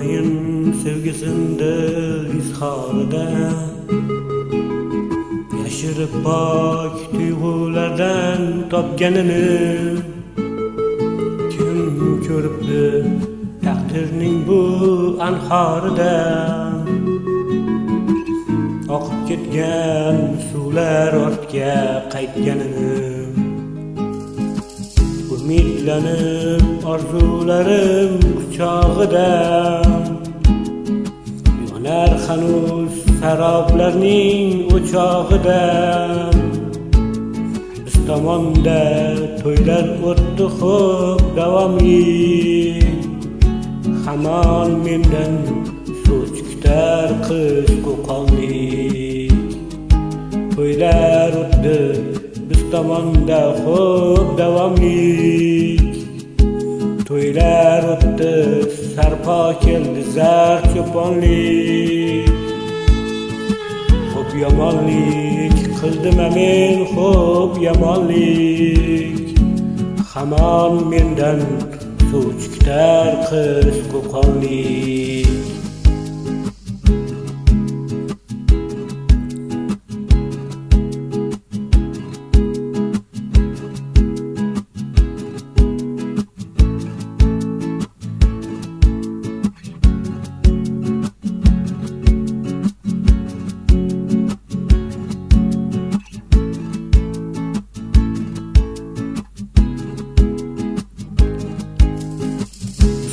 Yüreğin sevgisinde izharida Yaşırıp pak duygulardan topganini Kim körüptü takdirning bu anharida Oqib ketgan suvlar ortga qaytganini Umidlanib orzularim quchog'ida Yonar hanuz saroblarning o'chog'ida Biz tomonda to'ylar o'tdi xo'p davomli Hamon mendan so'z kutar qiz qo'qonlik To'ylar o'tdi biz tomonda xo'p davomlik To'ylar o'tdi sarpo keldi zar cho'ponlik Xo'p yomonlik qildim men xo'p yomonlik Hamon mendan so'z kutar qiz qo'qonlik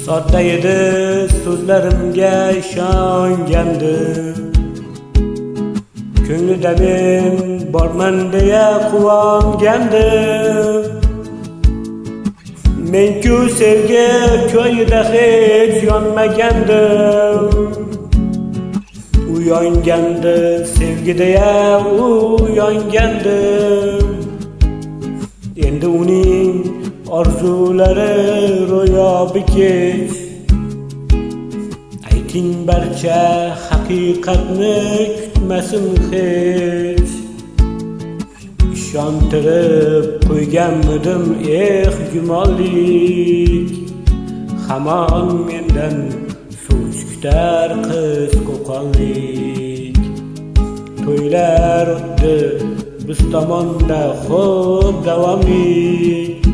Sodda edi so'zlarimga ishongandim Ko'nglida men borman deya quvongandim Men-ku sevgi ko'yida hech yonmagandim U yongandi sevgi deya u yongandim Endi uning orzulari ro'yobi kech Ayting barcha haqiqatni kutmasin hech Ishontirib qo'yganmidim gumonlik Hamon mendan so'z kutar qiz qo'qonlik To'ylar o'tdi biz tomonda xo'p davomlik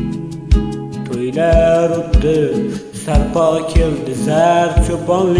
To'ylar o'tdi sarpo keldi zar cho'ponlik